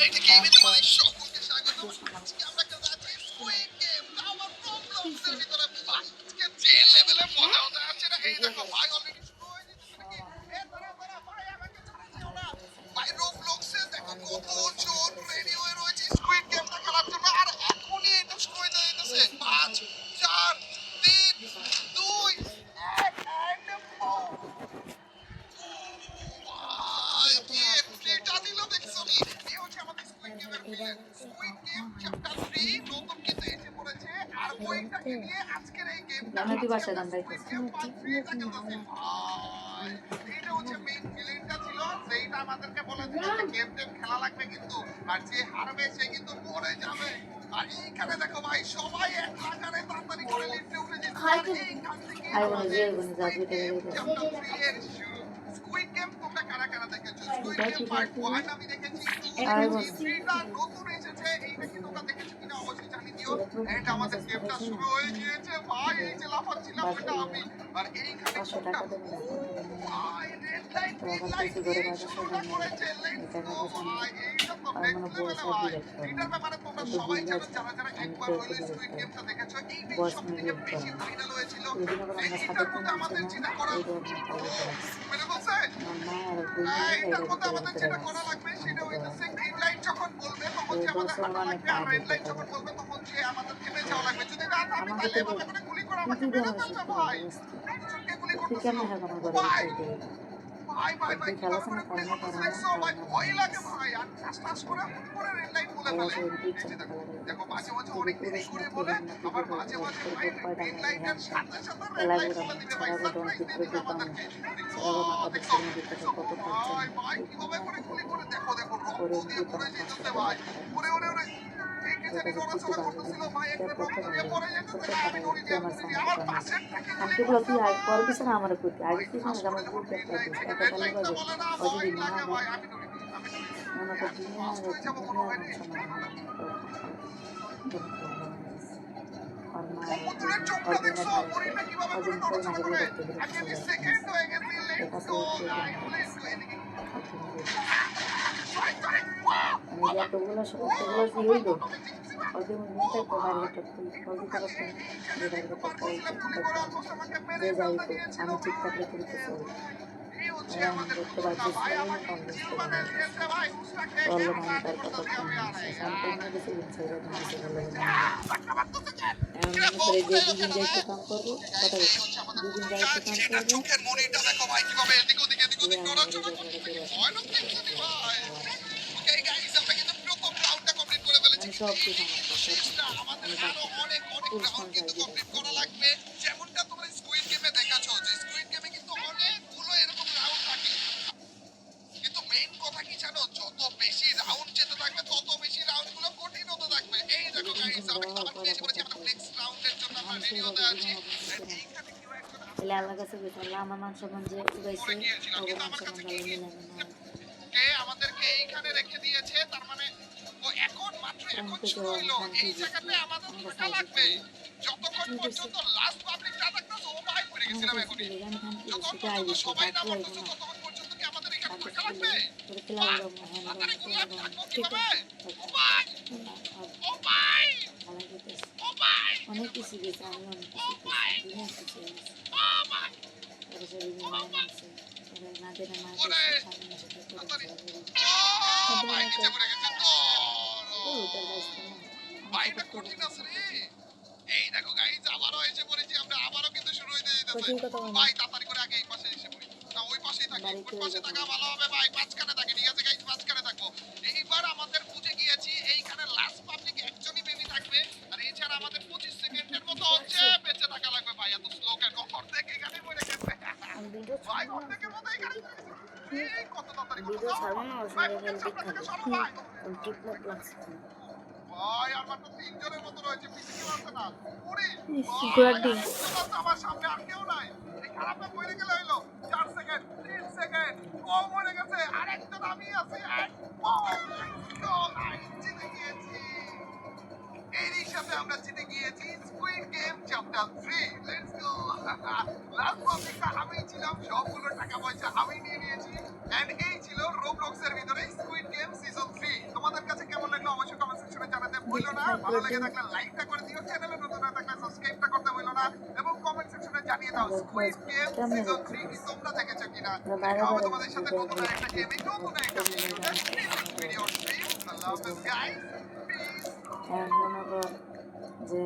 Alright গেমে তোমাদের সকলকে স্বাগত। আজকে আমরা খেলতে স্কুইড গেম টাওয়ার প্রবলেমসের ভিতরে আজকে যে লেভেলে মজা হতে আছে না, এই দেখো ভাই অলরেডি শুরু হয়ে যেতেছে নাকি। এ তারা ভাই আমাকে ছাড়া যেও না ভাই। রোবলক্সে দেখো কতজন রেডি হয়ে রয়েছে স্কুইড গেমটা খেলার জন্য, আর এখনই এটা শুরু হয়ে যাইতেছে। 5 4 3 2 1 এন্ড এটা দিল দেখছো নি। এই হচ্ছে আমাদের স্কুইড গেমের ভিলেন। স্কুইড গেম চ্যাপ্টার 3 নতুন কিন্তু এসে পড়েছে, আর ওইটাকে নিয়ে আজকের এই গেমটা জানাতে বাসা দাম রাইতে এটা হচ্ছে মেইন ভিলেনটা ছিল, সেইটা আমাদেরকে বলেছিল যে গেম খেলা লাগবে কিন্তু, আর যে হারবে সে কিন্তু মরে যাবে। আর এইখানে দেখো ভাই সবাই এক লাগারে তাড়াতাড়ি করে লিফটে উঠে যেতে আর এইখান থেকে চ্যাপ্টার 3 এর স্কুইড গেম তোমরা কারা কারা দেখেছো? স্কুইড গেম পার্ট 1 আমি দেখেছি, 2 দেখেছি, 3টা নতুন এসেছে, এইটা কি তোমরা দেখেছো কিনা অবশ্যই জানিয়ে দিও। এন্ড আমাদের গেমটা শুরু হয়ে গিয়েছে ভাই। এই যে লাফাচ্ছিলাম ওটা আমি, আর এইখানে ভাই রেড লাইট গ্রিন লাইট দিয়ে শুরু করেছে। লেটস গো ভাই, এইটা তো নেক্সট লেভেলে ভাই। এটার ব্যাপারে তোমরা সবাই জানো, যারা যারা একবার হলে স্কুইড গেমটা দেখেছো, এইটাই সবথেকে বেশি ভাইরাল হয়েছিল। এইটার মধ্যে আমাদের যেটা করা মেরে বলছে এইটার মধ্যে আমাদের যেটা করা লাগবে সেটা হইতেছে গ্রিন লাইট যখন বলবে তখন যে আমাদের হাঁটা লাগবে, আর রেড লাইট যখন বলবে তখন যে আমাদের থেমে যাওয়া লাগবে। যদি না থামি তাহলে এভাবে করে গুলি করে আমাকে মেরে ফেলবে ভাই। একজনকে গুলি করতেছিল ভাই ভাই ভাই ভাই কিভাবে করে গুলি করতেছে দেখছো ভাই, ভয় লাগে ভাই। আর ঠাস করে হুট করে রেড লাইট বলে ফেলে। এই যে দেখো দেখো মাঝে মাঝে অনেক দেরি করে বলে, আবার মাঝে মাঝে ভাই গ্রিন লাইটের সাথে সাথে রেড লাইট বলে দিবে ভাই। সারপ্রাইজ দিয়ে দিবে আমাদেরকে। দেখো ভাই ভাই কিভাবে করে গুলি করে, দেখো দেখো রক্ত দিয়ে পড়ে যেতেছে ভাই। ওরে ওরে ওরে এই কি জানি নড়াচড়া করতেছিল ভাই, একটা রক্ত দিয়ে পড়ে যেতেছে ভাই। আমি দড়ি দিয়ে তুলছি, আমার পাশের থেকে গুলি করতেছে ভাই। ভাই ঠাস করে যখন গ্রিন লাইট থেকে রেড লাইটটা বলে না ভয় লাগে ভাই। আমি দড়ি দিই আমি ফার্স্ট হয়ে যাবো কোনো ভাই নেই। কবুতরের চোখটা দেখছো, মরিটা কিভাবে করে নড়াচড়া করে। আমি সেকেন্ড হয়ে গেছি। Let's go guys, let's go. এদিকে আমি ঠিক থাকলে করতে করতে পারছি বললো মানে তার কথা সম্পূর্ণ কিছু যে দুদিন যাইতে কাম করবো কথা দুদিন যাইতে কাম করবো সব কিছু আমাদের আরো অনেক রাউন্ড কিন্তু কমপ্লিট করা লাগবে। যেমনটা তোমরা স্কুইড গেমে দেখাছো যে স্কুইড গেমে কিন্তু অনেকগুলো এরকম রাউন্ড থাকে, কিন্তু মেইন কথা কি জানো, যত বেশি রাউন্ড যেতে থাকবে তত বেশি রাউন্ডগুলো কঠিন হতে থাকবে। এই দেখো গাইস আমি আবার ফিরে এসে পড়েছি, আমরা নেক্সট রাউন্ডের জন্য আমরা রেডি হতে আছি। এইখানে কেউ একজন আল্লাহ কাছে বললাম আমার মান সম্মান যে উগাইছে ভগবান সম্মান ভালো মিলাবে না কে আমাদেরকে এইখানে রেখে দিয়েছে, তার মানে ও এখন মাত্র এখন শুরু হইলো। এই জায়গাতে আমাদের থাকা লাগবে যতক্ষণ পর্যন্ত লাস্ট পাবলিক না থাকতেছে। ও ভাই পড়ে গেছিলাম এখনই। যতক্ষণ পর্যন্ত সবাই না মরতেছে ততক্ষণ পর্যন্ত কি আমাদের এখানে থাকা লাগবে? তাড়াতাড়ি গুলি আমি থাকবো কিভাবে? ও ভাই ও ভাই ও ভাই অনেক কিছু গেছে আমি অনেক কিছু দিনের কিছু ও ভাই না দেবে মা ভাই নিচে পড়ে গেছে তো ভাইটা কঠিন আছে রে। এই দেখো গাইস আবারও এসে পড়েছি আমরা, আবারও কিন্তু শুরু হয়ে যেতেছে ভাই। তাড়াতাড়ি করে আগে এই পাশে এসে পড়ি, না ওই পাশেই থাকি, ওই পাশে থাকা ভালো হবে ভাই। মাঝখানে থাকি, ঠিক আছে গাইস মাঝখানে থাকবো। এইবার আমাদের বুঝে গিয়েছি এইখানে লাস্ট পাবলিক একজনই বেবি থাকবে, আর এছাড়া আমাদের 25 সেকেন্ডের মতো হচ্ছে বেঁচে থাকা লাগবে ভাই। এত স্লো কেন অর্ধেক এখানে মরে গেছে ভাই, অর্ধেকের মতো এখানে এই কত তাড়াতাড়ি কত ভাই সরো ভাই ভাই। আমার তো তিনজনের মতো রয়েছে, পিছে কেউ আছে না। ওরে আমার সামনে আর কেউ নাই। এই খারাপটা পড়ে গেলে হইলো 4 সেকেন্ড 3 সেকেন্ড ও মরে গেছে, আরেকজন আমি আছি। জিতে গিয়েছি, এরই সাথে আমরা জিতে গিয়েছি squid game chapter 3। Let's go. Last পাবলিকটা আমি ছিলাম, সবগুলো টাকা পয়সা আমি নিয়ে নিয়েছি। এন্ড এই ছিল রোবলক্সের ভিতরে স্কুইড গেম সিজন 3। তোমাদের কাছে ভালো লেগে থাকলে লাইকটা করে দিও, চ্যানেলে নতুন হয়ে থাকলে সাবস্ক্রাইবটা করতে ভুলো না এবং কমেন্ট সেকশনে জানিয়ে দাও স্কুইড গেম সিজন 3 কি তোমরা দেখেছো কিনা। দেখা হবে তোমাদের সাথে নতুন একটা গেমে, নতুন একটা ভিডিও স্ট্রিম। আল্লাহ হাফেজ গাইস, পিস। মনে কর যে